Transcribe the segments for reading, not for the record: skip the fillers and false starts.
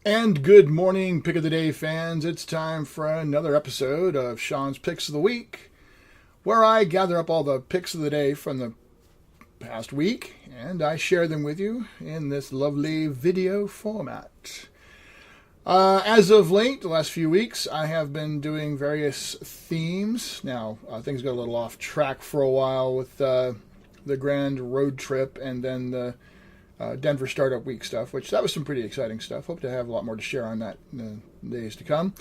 And good morning, Pick of the Day fans. It's time for another episode of Sean's Picks of the Week, where I gather up all the picks of the day from the past week and I share them with you in this lovely video format. As of late, the last few weeks, I have been doing various themes. Now, things got a little off track for a while with the grand road trip and then the Denver Startup Week stuff, which that was some pretty exciting stuff. Hope to have a lot more to share on that in the days to come.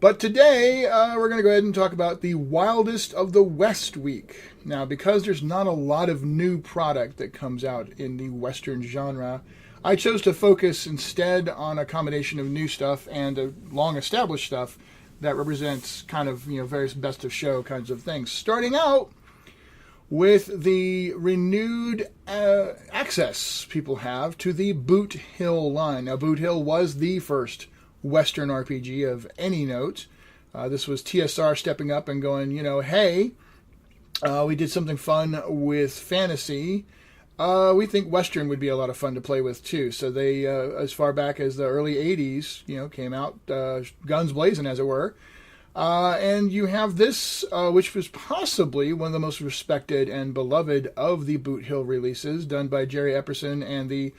But today, we're going to go ahead and talk about the Wildest of the West Week. Now, because there's not a lot of new product that comes out in the Western genre, I chose to focus instead on a combination of new stuff and long-established stuff that represents kind of, various best of show kinds of things. Starting out with the renewed access people have to the Boot Hill line. Now, Boot Hill was the first Western RPG of any note. This was TSR stepping up and going, hey, we did something fun with fantasy. We think Western would be a lot of fun to play with, too. So they, as far back as the early 80s, came out guns blazing, as it were. And you have this, which was possibly one of the most respected and beloved of the Boot Hill releases, done by Jerry Epperson and the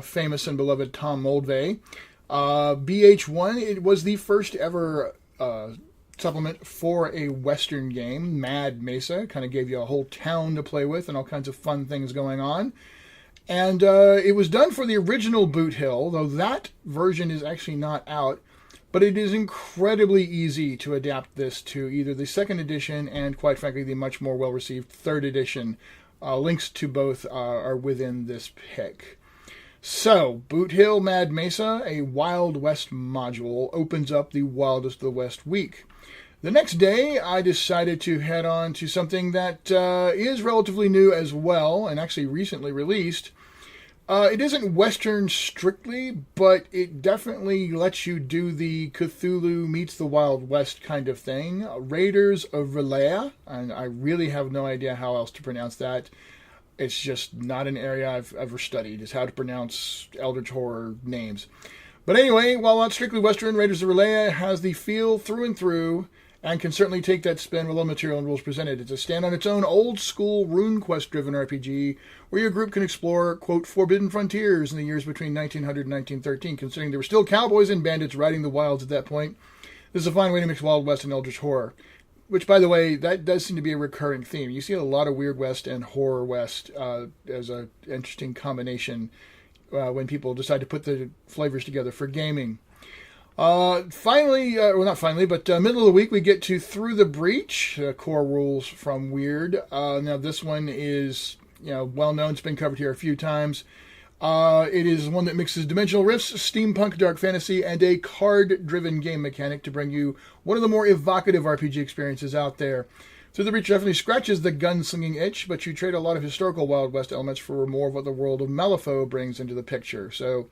famous and beloved Tom Moldvay. BH1, it was the first ever supplement for a Western game. Mad Mesa kind of gave you a whole town to play with and all kinds of fun things going on. And it was done for the original Boot Hill, though that version is actually not out. But it is incredibly easy to adapt this to either the second edition and, quite frankly, the much more well-received third edition. Links to both are within this pick. So, Boot Hill Mad Mesa, a Wild West module, opens up the Wildest of the West week. The next day, I decided to head on to something that is relatively new as well, and actually recently released. It isn't Western strictly, but it definitely lets you do the Cthulhu meets the Wild West kind of thing. Raiders of Rlyeh, and I really have no idea how else to pronounce that. It's just not an area I've ever studied, is how to pronounce Eldritch Horror names. But anyway, while not strictly Western, Raiders of Rlyeh has the feel through and through, and can certainly take that spin with all material and rules presented. It's a stand on its own old-school RuneQuest-driven RPG where your group can explore, quote, forbidden frontiers in the years between 1900 and 1913, considering there were still cowboys and bandits riding the wilds at that point. This is a fine way to mix Wild West and Eldritch Horror, which, by the way, that does seem to be a recurring theme. You see a lot of Weird West and Horror West as an interesting combination when people decide to put the flavors together for gaming. Finally, well, not finally, but middle of the week, we get to Through the Breach, core rules from Weird. Now, this one is, well known. It's been covered here a few times. It is one that mixes dimensional rifts, steampunk, dark fantasy, and a card-driven game mechanic to bring you one of the more evocative RPG experiences out there. Through the Breach definitely scratches the gunslinging itch, but you trade a lot of historical Wild West elements for more of what the world of Malifaux brings into the picture. So,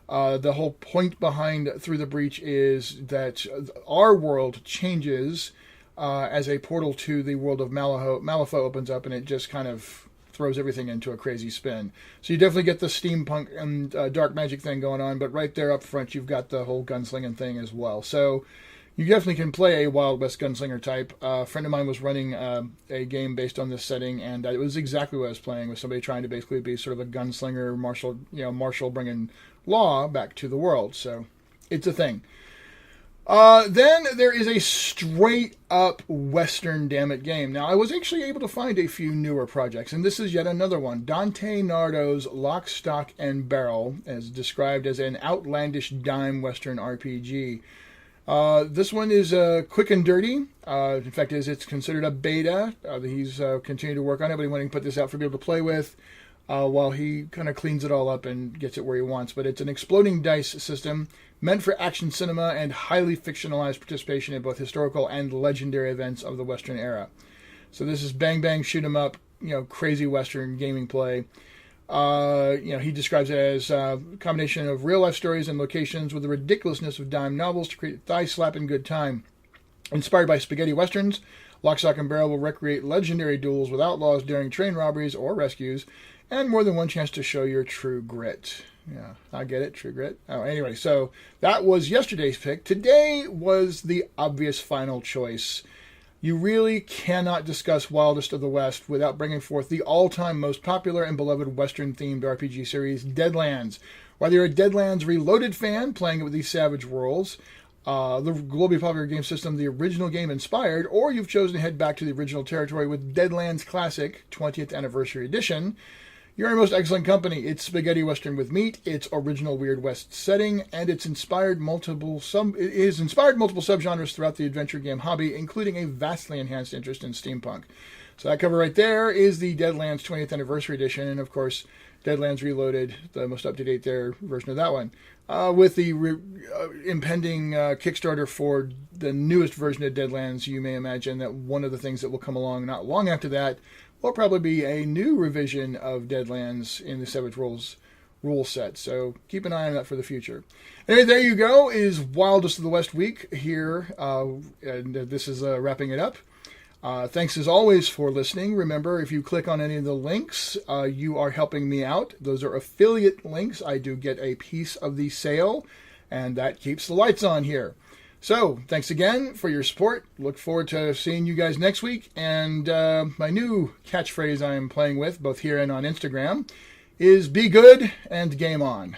the whole point behind Through the Breach is that our world changes as a portal to the world of Malifaux opens up, and it just kind of throws everything into a crazy spin. So you definitely get the steampunk and dark magic thing going on, but right there up front you've got the whole gunslinging thing as well. So you definitely can play a Wild West gunslinger type. A friend of mine was running a game based on this setting, and it was exactly what I was playing, with somebody trying to basically be sort of a gunslinger, marshal bringing law back to the world. So it's a thing. Then there is a straight-up Western dammit game. Now, I was actually able to find a few newer projects, and this is yet another one. Dante Nardo's Lock, Stock, and Barrel, as described as an outlandish dime Western RPG. This one is quick and dirty. In fact, it's considered a beta. He's continuing to work on it, but he wanted to put this out for people to play with while he kind of cleans it all up and gets it where he wants. But it's an exploding dice system meant for action cinema and highly fictionalized participation in both historical and legendary events of the Western era. So this is bang bang shoot 'em up, crazy Western gaming play. He describes it as a combination of real life stories and locations with the ridiculousness of dime novels to create thigh slapping good time. Inspired by spaghetti westerns, Lock, Stock, and Barrel will recreate legendary duels with outlaws during train robberies or rescues, and more than one chance to show your true grit. Yeah, I get it. True Grit. Oh, anyway, so that was yesterday's pick. Today was the obvious final choice. You really cannot discuss Wildest of the West without bringing forth the all-time most popular and beloved Western-themed RPG series, Deadlands. Whether you're a Deadlands Reloaded fan, playing it with these savage worlds, the globally popular game system the original game inspired, or you've chosen to head back to the original territory with Deadlands Classic 20th Anniversary Edition, you're in most excellent company. It's spaghetti western with meat, its original Weird West setting, and it has inspired multiple subgenres throughout the adventure game hobby, including a vastly enhanced interest in steampunk. So that cover right there is the Deadlands 20th Anniversary Edition, and of course, Deadlands Reloaded, the most up-to-date version of that one. With the impending Kickstarter for the newest version of Deadlands, you may imagine that one of the things that will come along not long after that will probably be a new revision of Deadlands in the Savage Worlds rule set. So keep an eye on that for the future. Anyway, there you go, is Wildest of the West week here, and this is wrapping it up. Thanks as always for listening. Remember, if you click on any of the links, you are helping me out. Those are affiliate links. I do get a piece of the sale, and that keeps the lights on here. So, thanks again for your support. Look forward to seeing you guys next week. And my new catchphrase I am playing with, both here and on Instagram, is be good and game on.